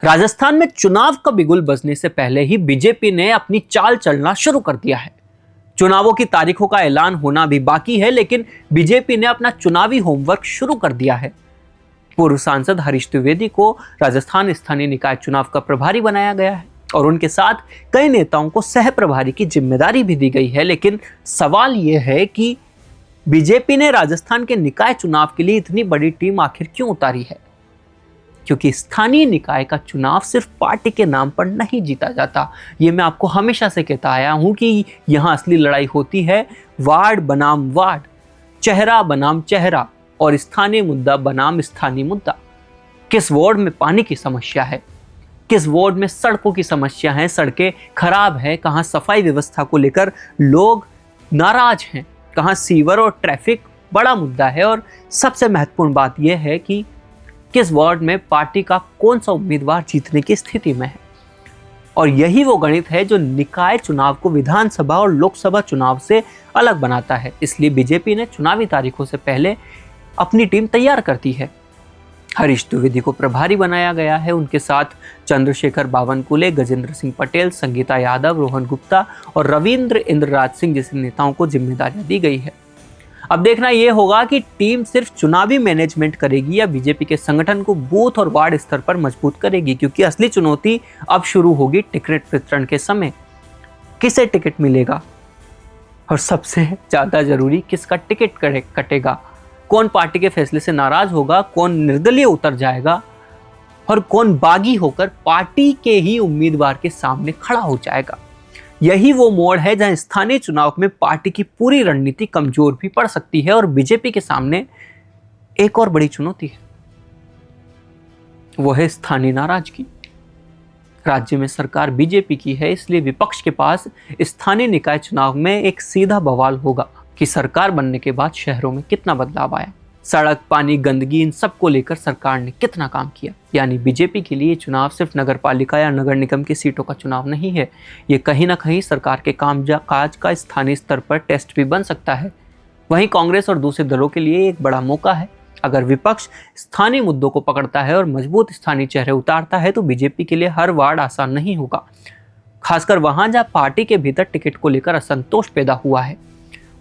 राजस्थान में चुनाव का बिगुल बजने से पहले ही बीजेपी ने अपनी चाल चलना शुरू कर दिया है। चुनावों की तारीखों का ऐलान होना भी बाकी है, लेकिन बीजेपी ने अपना चुनावी होमवर्क शुरू कर दिया है। पूर्व सांसद हरीश द्विवेदी को राजस्थान स्थानीय निकाय चुनाव का प्रभारी बनाया गया है और उनके साथ कई नेताओं को सह प्रभारी की जिम्मेदारी भी दी गई है। लेकिन सवाल यह है कि बीजेपी ने राजस्थान के निकाय चुनाव के लिए इतनी बड़ी टीम आखिर क्यों उतारी है? क्योंकि स्थानीय निकाय का चुनाव सिर्फ पार्टी के नाम पर नहीं जीता जाता। ये मैं आपको हमेशा से कहता आया हूं कि यहां असली लड़ाई होती है वार्ड बनाम वार्ड, चेहरा बनाम चेहरा और स्थानीय मुद्दा बनाम स्थानीय मुद्दा। किस वार्ड में पानी की समस्या है, किस वार्ड में सड़कों की समस्या है, सड़कें खराब है, कहां सफाई व्यवस्था को लेकर लोग नाराज हैं, कहां सीवर और ट्रैफिक बड़ा मुद्दा है, और सबसे महत्वपूर्ण बात यह है कि किस वार्ड में पार्टी का कौन सा उम्मीदवार जीतने की स्थिति में है। और यही वो गणित है जो निकाय चुनाव को विधानसभा और लोकसभा चुनाव से अलग बनाता है। इसलिए बीजेपी ने चुनावी तारीखों से पहले अपनी टीम तैयार करती है। हरीश द्विवेदी को प्रभारी बनाया गया है, उनके साथ चंद्रशेखर बावनकुले, गजेंद्र सिंह पटेल, संगीता यादव, रोहन गुप्ता और रविंद्र इंद्रराज सिंह जैसे नेताओं को जिम्मेदारियां दी गई है। अब देखना यह होगा कि टीम सिर्फ चुनावी मैनेजमेंट करेगी या बीजेपी के संगठन को बूथ और वार्ड स्तर पर मजबूत करेगी, क्योंकि असली चुनौती अब शुरू होगी टिकट वितरण के समय। किसे टिकट मिलेगा और सबसे ज्यादा जरूरी किसका टिकट कटेगा, कौन पार्टी के फैसले से नाराज होगा, कौन निर्दलीय उतर जाएगा और कौन बागी होकर पार्टी के ही उम्मीदवार के सामने खड़ा हो जाएगा। यही वो मोड़ है जहां स्थानीय चुनाव में पार्टी की पूरी रणनीति कमजोर भी पड़ सकती है और बीजेपी के सामने एक और बड़ी चुनौती है, वो है स्थानीय नाराजगी। राज्य में सरकार बीजेपी की है, इसलिए विपक्ष के पास स्थानीय निकाय चुनाव में एक सीधा बवाल होगा कि सरकार बनने के बाद शहरों में कितना बदलाव आया, सड़क, पानी, गंदगी, इन सब को लेकर सरकार ने कितना काम किया। यानी बीजेपी के लिए चुनाव सिर्फ नगर पालिका या नगर निगम की सीटों का चुनाव नहीं है, ये कहीं ना कहीं सरकार के काज का स्थानीय स्तर पर टेस्ट भी बन सकता है। वहीं कांग्रेस और दूसरे दलों के लिए एक बड़ा मौका है। अगर विपक्ष स्थानीय मुद्दों को पकड़ता है और मजबूत स्थानीय चेहरे उतारता है तो बीजेपी के लिए हर वार्ड आसान नहीं होगा, खासकर वहां जहां पार्टी के भीतर टिकट को लेकर असंतोष पैदा हुआ है।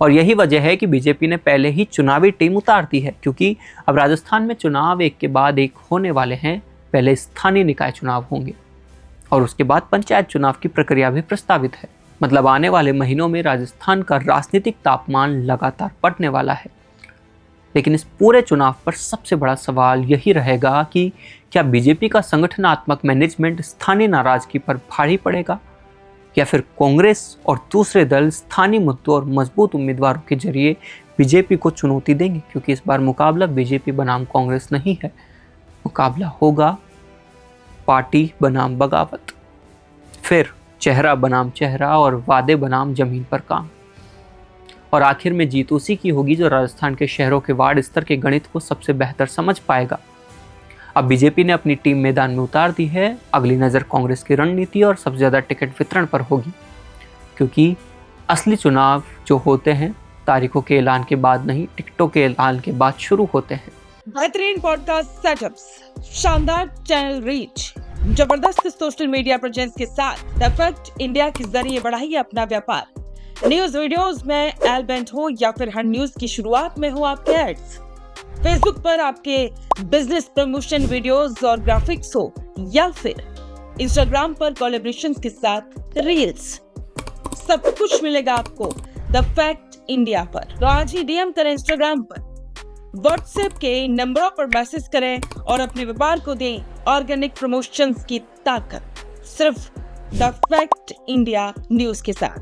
और यही वजह है कि बीजेपी ने पहले ही चुनावी टीम उतार दी है, क्योंकि अब राजस्थान में चुनाव एक के बाद एक होने वाले हैं। पहले स्थानीय निकाय चुनाव होंगे और उसके बाद पंचायत चुनाव की प्रक्रिया भी प्रस्तावित है। मतलब आने वाले महीनों में राजस्थान का राजनीतिक तापमान लगातार बढ़ने वाला है। लेकिन इस पूरे चुनाव पर सबसे बड़ा सवाल यही रहेगा कि क्या बीजेपी का संगठनात्मक मैनेजमेंट स्थानीय नाराजगी पर भारी पड़ेगा या फिर कांग्रेस और दूसरे दल स्थानीय मुद्दों और मजबूत उम्मीदवारों के जरिए बीजेपी को चुनौती देंगे। क्योंकि इस बार मुकाबला बीजेपी बनाम कांग्रेस नहीं है, मुकाबला होगा पार्टी बनाम बगावत, फिर चेहरा बनाम चेहरा और वादे बनाम जमीन पर काम। और आखिर में जीत उसी की होगी जो राजस्थान के शहरों के वार्ड स्तर के गणित को सबसे बेहतर समझ पाएगा। अब बीजेपी ने अपनी टीम मैदान में उतार दी है, अगली नज़र कांग्रेस की रणनीति और सबसे ज़्यादा टिकट वितरण पर होगी, क्योंकि असली चुनाव जो होते हैं तारीखों के ऐलान के बाद नहीं, टिकटों के ऐलान के बाद शुरू होते हैं। बेहतरीन पॉडकास्ट सेटअप्स, शानदार चैनल रीच, जबरदस्त सोशल मीडिया प्रेजेंस के साथ द फैक्ट इंडिया के जरिए बढ़ाइए अपना व्यापार। न्यूज वीडियोस में एलबेंट हो या फिर हर न्यूज की शुरुआत में हो आपके एड्स, फेसबुक पर आपके बिजनेस प्रमोशन वीडियोस और ग्राफिक्स हो या फिर इंस्टाग्राम पर कोलैबोरेशन के साथ रील्स, सब कुछ मिलेगा आपको द फैक्ट इंडिया पर। तो आज ही डीएम करें इंस्टाग्राम पर, व्हाट्सएप के नंबरों पर मैसेज करें और अपने व्यापार को दें ऑर्गेनिक प्रमोशंस की ताकत, सिर्फ द फैक्ट इंडिया न्यूज के साथ।